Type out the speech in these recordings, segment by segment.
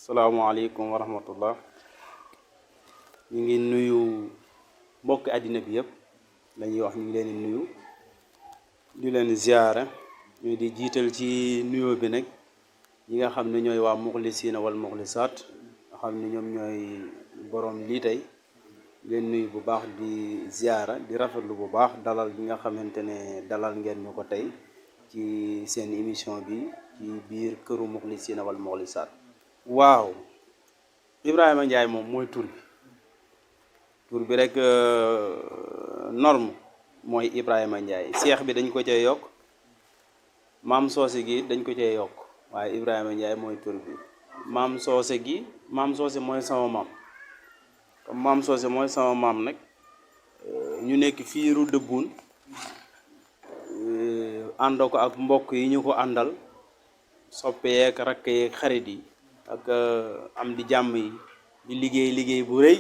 salaamaaleykum wa rahmatullah. ñu ngi nuyu mbokki àddina bi yëpp dañuy wax ñu ngi leen di nuyu di leen ziyaara ñu di jiital ci nuyoo bi nag ñi nga xam ne ñooy waa muxlisiina wal muxlisaat nga xam ne ñoom ñooy borom lii tey leen nuyu bu baax di ziyaara di rafetlu bu baax dalal bi nga xamante ne dalal ngeen ñu ko tey ci seen émission bi ci biir këru muxlisiina wal muxlisaat. waaw Ibrahima Ndiaye moom mooy tur bi rek norme mooy Ibrahima Ndiaye seex bi dañ ko cee yokk maam soose gi dañ ko cee yokk waaye Ibrahima Ndiaye mooy tur bi maam soose mooy sama maam comme maam soose mooy sama maam nag ñu nekk fii Route de Boune ànd ko ak mbokk yi ñu ko àndal soppe yeeg rakk yeeg xarit yi ak am di jàmm yi di liggéey bu rëy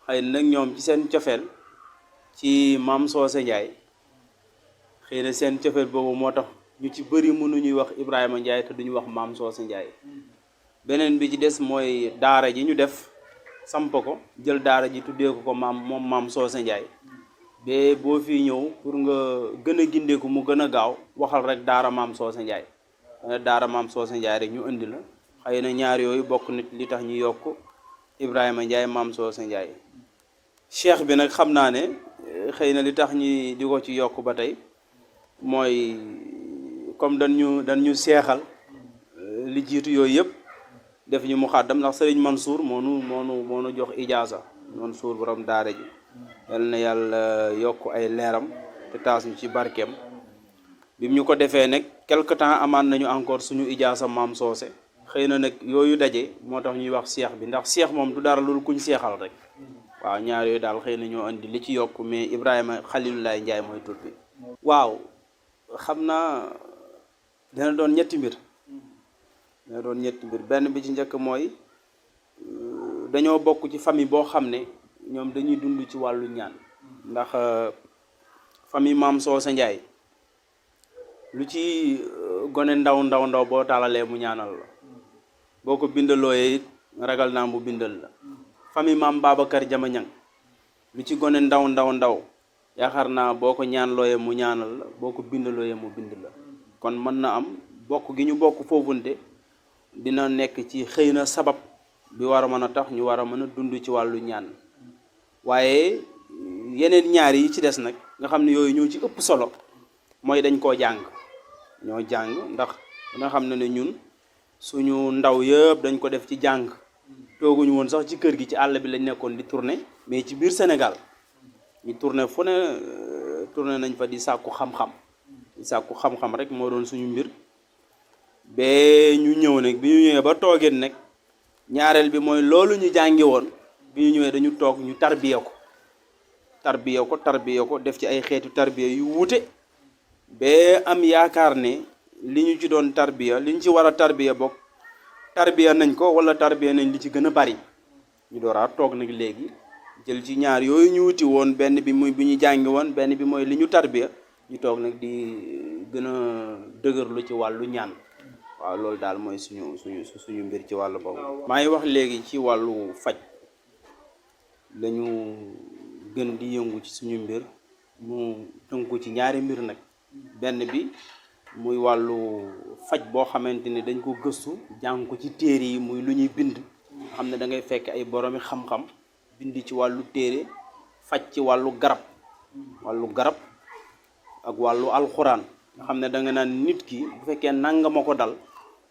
xëy na nag ñoom ci seen cofeel ci maam Soose Njaay xëy na seen cofeel boobu moo tax ñu ci bëri mënuñuy wax Ibrahima Njaay te duñu wax maam Soose Njaay. beneen bi ci des mooy daara ji ñu def samp ko jël daara ji tuddee ko maam Soose Njaay ba boo fii ñëw pour nga gën a gindeeku mu gën a gaaw waxal rek daara maam Soose Njaay daara maam Soose Njaay rek ñu indi la. xëy na ñaar yooyu bokk nit li tax ñu yokk Ibrahima Ndiaye maam Soose Ndiaye cheikh bi nag xam naa ne xëy na li tax ñi di ko ci yokk ba tey mooy comme dañ ñu seexal li jiitu yooyu yëpp def ñu mu xàddam ndax sëriñ Mansour moo nu jox ijaasa Mansour borom daara ji yal na yàlla yokk ay leeram te taas ñu ci barkeem bi ñu ko defee nag quelque temps amaan nañu encore suñu ijaasa maam Soose xëy na nag yooyu daje moo tax ñuy wax seex bi ndax seex moom du dara loolu kuñ seexal rek waaw ñaar yooyu daal xëy na ñoo andi li ci yokk mais Ibrahima Xalilullaay Njaay mooy tur bi. waaw xam naa dana doon ñetti mbir benn bi ci njëkk mooy dañoo bokk ci famille boo xam ne ñoom dañuy dund ci wàllu ñaan ndax famille maam Soose Njaay lu ci gone ndaw boo taalalee mu ñaanal la boo ko bindalooyee it ragal naa mu bindal la famille maam Babacar Jama Ñang lu ci gone ndaw yaakaar naa boo ko ñaan looyee mu ñaanal la boo ko bindalooyee mu bind la kon mën na am bokk gi ñu bokk foofunte dina nekk ci xëy na sabab bi war a mën a tax ñu war a mën a dund ci wàllu ñaan waaye yeneen ñaar yi ci des nag nga xam ne yooyu ñoo ci ëpp solo mooy dañ koo jàng ñoo jàng ndax nga xam ne ñun suñu ndaw yëpp dañ ko def ci jàng tooguñu woon sax ci kër gi ci àll bi lañ nekkoon di tourner mais ci biir Sénégal ñu tourner fu ne tourner nañ fa di sàkku xam-xam rek moo doon suñu mbir ba ñu ñëw nag bi ñu ñëwee ba toogeen nag ñaareel bi mooy loolu ñu jàngi woon bi ñu ñëwee dañu toog ñu tarbiya ko def ci ay xeetu tarbiya yu wuute ba am yaakaar ne li ñu ci doon tarbiya li ñu ci war a tarbiya bokk tarbiya nañ ko wala tarbiya nañ li ci gën a bari ñu dooraat toog nag léegi jël ci ñaar yooyu ñu wuti woon benn bi muy bi ñu jàngi woon benn bi mooy li ñu tarbiya ñu toog nag di gën a dëgërlu ci wàllu ñaan waaw loolu daal mooy suñu mbir ci wàllu boobu. maa ngi wax léegi ci wàllu faj lañu gën di yëngu ci suñu mbir mu tënku ci ñaari mbir nag benn bi muy wàllu faj boo xamante ne dañ ko gëstu jàng ko ci téere yi muy lu ñuy bind xam ne da ngay fekk ay boroomi xam-xam bind ci wàllu téere faj ci wàllu garab ak wàllu alxuraan nga xam ne da nga naan nit ki bu fekkee nangam a ko dal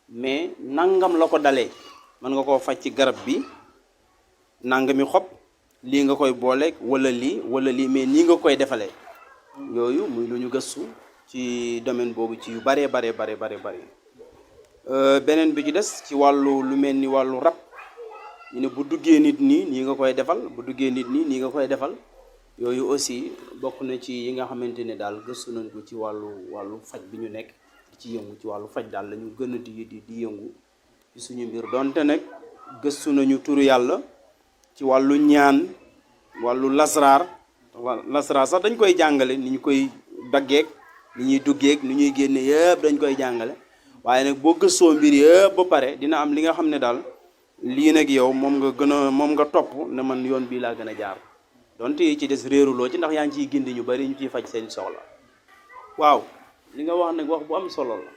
mais nangam la ko dalee mën nga koo faj ci garab bi nangami xob lii nga koy booleeg wala lii mais nii nga koy defalee yooyu muy lu ñu gëstu ci domaine boobu ci yu bare beneen bi ci des ci wàllu lu mel ni wàllu rab ñu ne bu duggee nit nii nga koy defal bu duggee nit nii nga koy defal yooyu aussi bokk na ci yi nga xamante ne daal gëstu nañ ko ci wàllu faj bi ñu nekk ci yëngu ci wàllu faj daal la ñu gën a di yëngu ci suñu mbir donte nag gëstu nañu turu yàlla ci wàllu ñaan wàllu lasraar sax dañ koy jàngale ni ñu koy daggeek ni ñuy duggeek ni ñuy génne yëpp dañ koy jàngale waaye nag boo gëstoo mbir yëpp ba pare dina am li nga xam ne daal lii nag yow moom nga gën a moom nga topp ne man yoon bii laa gën a jaar donte yi ci des réeruloo ci ndax yaa ngi ciy gindi ñu bari ñu ciy faj seen soxla. waaw li nga wax nag wax bu am solo la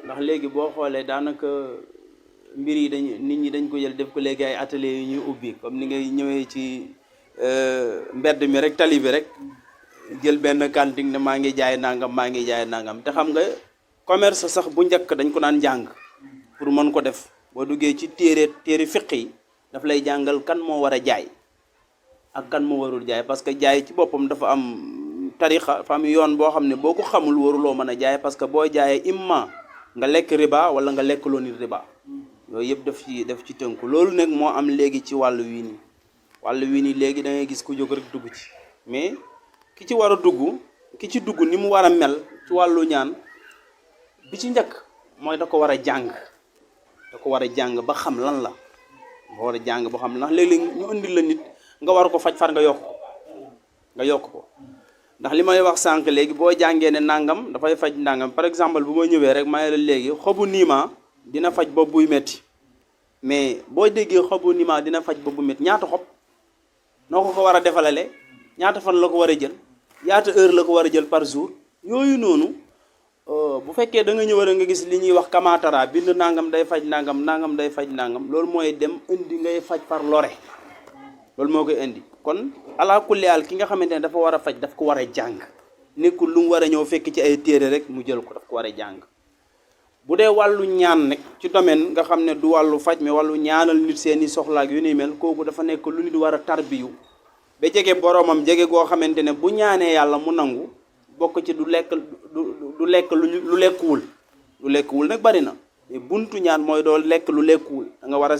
ndax léegi boo xoolee daanaka mbir yi nit ñi dañ ko jël def ko léegi ay ateliers yu ñuy ubbi comme ni ngay ñëwee ci mbedd mi rek tali bi rek jël benn cantine ne maa ngi jaay nangam maa ngi jaay nangam te xam nga commerce sax bu njëkk dañ ko naan jàng pour mën ko def boo duggee ci téere fiq yi daf lay jàngal kan moo war a jaay ak kan moo warul jaay parce que jaay ci boppam dafa am tarixa fa am yoon boo xam ne boo ko xamul waruloo mën a jaay parce que boo jaayee imma nga lekk riba wala nga lekk loo nit riba yooyu yëpp daf ci tënku loolu nag moo am léegi ci wàllu wii nii léegi da ngay gis ku jóg rek dugg ci mais ki ci war a dugg ki ci dugg ni mu war a mel ci wàllu ñaan bi ci njëkk mooy da ko war a jàng ba xam lan la nga war a jàng ba xam ndax léeg-léeg ñu indil la nit nga war ko faj far nga yokk ko ndax li may wax sànq léegi boo jàngee ne nangam dafay faj nangam par exemple bu ma ñëwee rek may la léegi xobu niima dina faj bopp buy metti mais boo déggee xobu niima dina faj bopp bu metti ñaata xob noo ko war a defalale ñaata fan la ko war a jël ñaata heure la ko war a jël par jour yooyu noonu bu fekkee da nga ñëw rek nga gis li ñuy wax kamaatara bind nangam day faj nangam day faj nangam loolu mooy dem indi ngay faj par lore loolu moo koy indi kon ala kulli haal ki nga xamante ne dafa war a faj daf ko war a jàng nekkul lu mu war a ñëw fekk ci ay téere rek mu jël ko daf ko war a jàng bu dee wàllu ñaan nag ci domaine nga xam ne du wàllu faj mais wàllu ñaanal nit seeni soxlaak yu ni mel kooku dafa nekk lu nit war a tarbiyu ba jege boromam jege goo xamante ne bu ñaanee yàlla mu nangu bokk ci du lekk lu lekkuwul nag bari na buntu ñaan mooy doo lekk lu lekkuwul da nga war a